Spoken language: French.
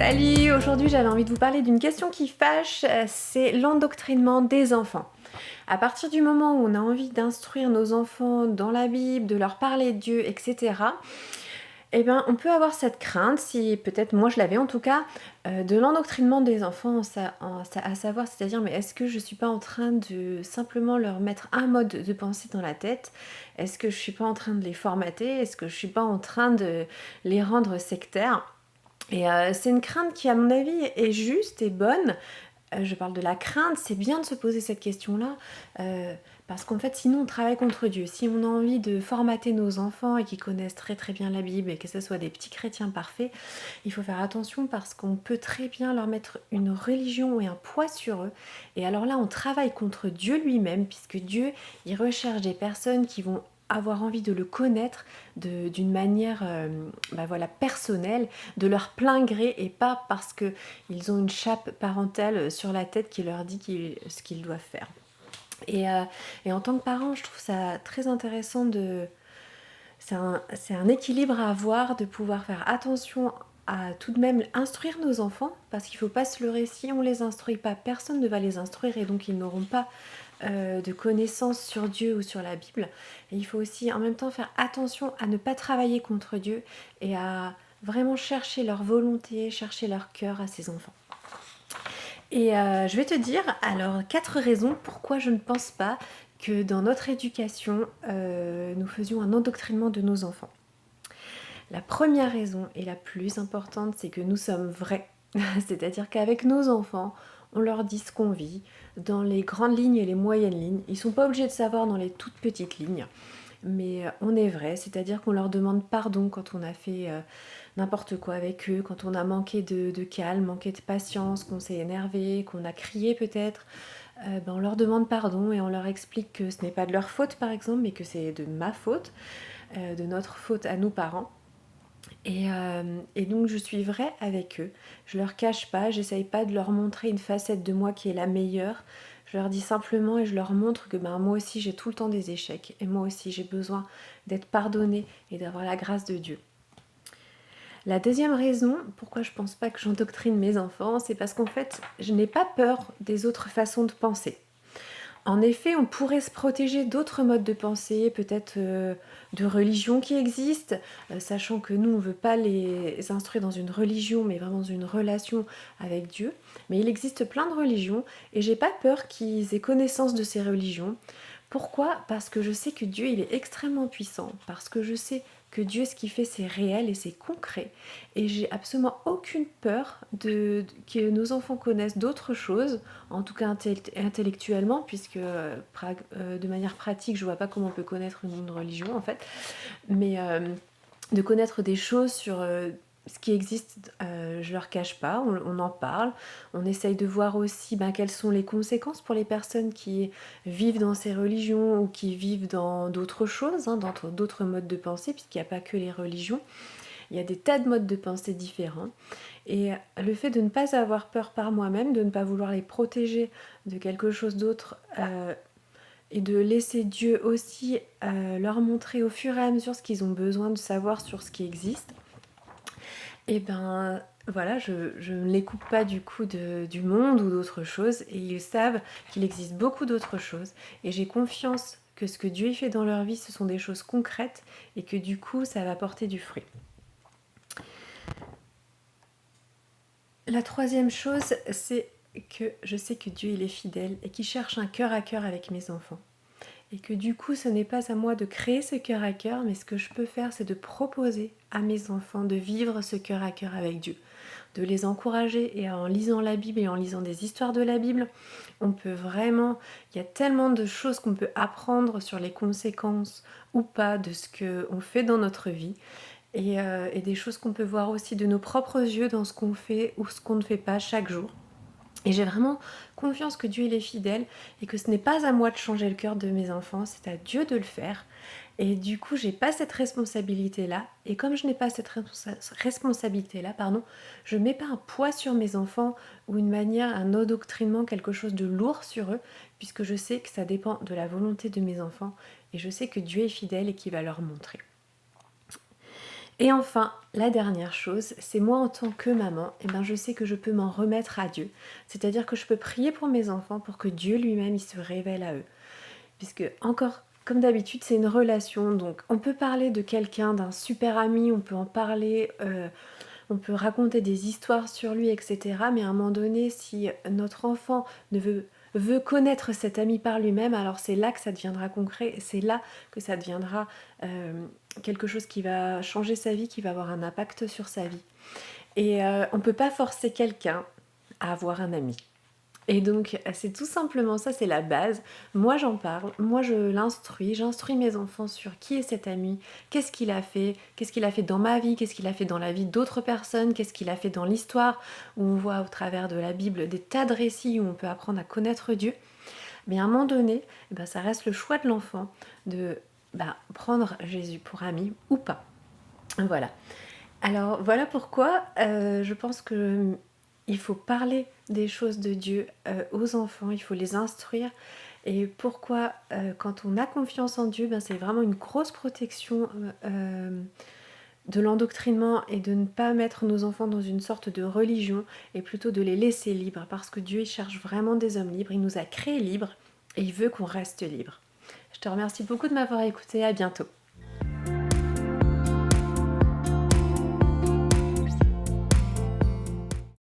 Salut, aujourd'hui j'avais envie de vous parler d'une question qui fâche, c'est l'endoctrinement des enfants. À partir du moment où on a envie d'instruire nos enfants dans la Bible, de leur parler de Dieu, etc., eh ben, on peut avoir cette crainte, si peut-être moi je l'avais en tout cas, de l'endoctrinement des enfants, à savoir, c'est-à-dire, mais est-ce que je suis pas en train de simplement leur mettre un mode de pensée dans la tête? Est-ce que je suis pas en train de les formater? Est-ce que je suis pas en train de les rendre sectaires? Et c'est une crainte qui, à mon avis, est juste et bonne. Je parle de la crainte, c'est bien de se poser cette question-là, parce qu'en fait, sinon on travaille contre Dieu. Si on a envie de formater nos enfants et qu'ils connaissent très très bien la Bible et que ce soit des petits chrétiens parfaits, il faut faire attention parce qu'on peut très bien leur mettre une religion et un poids sur eux. Et alors là, on travaille contre Dieu lui-même, puisque Dieu, il recherche des personnes qui vont avoir envie de le connaître d'une manière voilà, personnelle, de leur plein gré et pas parce qu'ils ont une chape parentale sur la tête qui leur dit ce qu'ils doivent faire. Et en tant que parent, je trouve ça très intéressant c'est un équilibre à avoir, de pouvoir faire attention à tout de même instruire nos enfants, parce qu'il ne faut pas se leurrer, si on ne les instruit pas, personne ne va les instruire et donc ils n'auront pas de connaissances sur Dieu ou sur la Bible. Et il faut aussi en même temps faire attention à ne pas travailler contre Dieu et à vraiment chercher leur volonté, chercher leur cœur à ses enfants. Et je vais te dire alors 4 raisons pourquoi je ne pense pas que dans notre éducation, nous faisions un endoctrinement de nos enfants. La première raison et la plus importante, c'est que nous sommes vrais. C'est-à-dire qu'avec nos enfants, on leur dit ce qu'on vit dans les grandes lignes et les moyennes lignes. Ils ne sont pas obligés de savoir dans les toutes petites lignes. Mais on est vrai, c'est-à-dire qu'on leur demande pardon quand on a fait n'importe quoi avec eux, quand on a manqué de calme, manqué de patience, qu'on s'est énervé, qu'on a crié peut-être. On leur demande pardon et on leur explique que ce n'est pas de leur faute par exemple, mais que c'est de ma faute, de notre faute à nous parents. Et donc je suis vraie avec eux, je leur cache pas, j'essaye pas de leur montrer une facette de moi qui est la meilleure, je leur dis simplement et je leur montre que moi aussi j'ai tout le temps des échecs et moi aussi j'ai besoin d'être pardonnée et d'avoir la grâce de Dieu. La deuxième raison pourquoi je pense pas que j'endoctrine mes enfants, c'est parce qu'en fait je n'ai pas peur des autres façons de penser. En effet, on pourrait se protéger d'autres modes de pensée, peut-être de religions qui existent, sachant que nous, on ne veut pas les instruire dans une religion, mais vraiment dans une relation avec Dieu. Mais il existe plein de religions, et j'ai pas peur qu'ils aient connaissance de ces religions. Pourquoi? Parce que je sais que Dieu, il est extrêmement puissant, parce que je sais que Dieu, ce qu'il fait, c'est réel et c'est concret. Et j'ai absolument aucune peur que nos enfants connaissent d'autres choses, en tout cas intellectuellement, puisque de manière pratique, je vois pas comment on peut connaître une religion en fait, mais de connaître des choses sur ce qui existe, je leur cache pas, on en parle, on essaye de voir aussi quelles sont les conséquences pour les personnes qui vivent dans ces religions ou qui vivent dans d'autres choses, dans d'autres modes de pensée, puisqu'il n'y a pas que les religions, il y a des tas de modes de pensée différents. Et le fait de ne pas avoir peur par moi-même, de ne pas vouloir les protéger de quelque chose d'autre, et de laisser Dieu aussi leur montrer au fur et à mesure ce qu'ils ont besoin de savoir sur ce qui existe, et voilà, je ne les coupe pas du coup du monde ou d'autres choses, et ils savent qu'il existe beaucoup d'autres choses, et j'ai confiance que ce que Dieu fait dans leur vie, ce sont des choses concrètes, et que du coup, ça va porter du fruit. La troisième chose, c'est que je sais que Dieu il est fidèle et qu'il cherche un cœur à cœur avec mes enfants. Et que du coup, ce n'est pas à moi de créer ce cœur à cœur, mais ce que je peux faire, c'est de proposer à mes enfants de vivre ce cœur à cœur avec Dieu, de les encourager. Et en lisant la Bible et en lisant des histoires de la Bible, on peut vraiment, il y a tellement de choses qu'on peut apprendre sur les conséquences ou pas de ce qu'on fait dans notre vie. Et des choses qu'on peut voir aussi de nos propres yeux dans ce qu'on fait ou ce qu'on ne fait pas chaque jour. Et j'ai vraiment confiance que Dieu il est fidèle et que ce n'est pas à moi de changer le cœur de mes enfants, c'est à Dieu de le faire. Et du coup, j'ai pas cette responsabilité-là. Et comme je n'ai pas cette responsabilité-là, je mets pas un poids sur mes enfants ou une manière, un endoctrinement, quelque chose de lourd sur eux, puisque je sais que ça dépend de la volonté de mes enfants et je sais que Dieu est fidèle et qu'il va leur montrer. Et enfin, la dernière chose, c'est moi en tant que maman, eh ben, je sais que je peux m'en remettre à Dieu. C'est-à-dire que je peux prier pour mes enfants pour que Dieu lui-même il se révèle à eux. Puisque encore, comme d'habitude, c'est une relation. Donc on peut parler de quelqu'un, d'un super ami, on peut en parler, on peut raconter des histoires sur lui, etc. Mais à un moment donné, si notre enfant ne veut connaître cet ami par lui-même, alors c'est là que ça deviendra concret, c'est là que ça deviendra quelque chose qui va changer sa vie, qui va avoir un impact sur sa vie. Et on ne peut pas forcer quelqu'un à avoir un ami. Et donc, c'est tout simplement ça, c'est la base. Moi, j'en parle, moi, j'instruis mes enfants sur qui est cet ami, qu'est-ce qu'il a fait dans ma vie, qu'est-ce qu'il a fait dans la vie d'autres personnes, qu'est-ce qu'il a fait dans l'histoire, où on voit au travers de la Bible des tas de récits où on peut apprendre à connaître Dieu. Mais à un moment donné, eh ben, ça reste le choix de l'enfant de prendre Jésus pour ami ou pas. Voilà. Alors voilà pourquoi je pense que il faut parler des choses de Dieu aux enfants, il faut les instruire. Et pourquoi quand on a confiance en Dieu, ben, c'est vraiment une grosse protection de l'endoctrinement et de ne pas mettre nos enfants dans une sorte de religion et plutôt de les laisser libres parce que Dieu il cherche vraiment des hommes libres, il nous a créés libres et il veut qu'on reste libres. Je te remercie beaucoup de m'avoir écouté, à bientôt.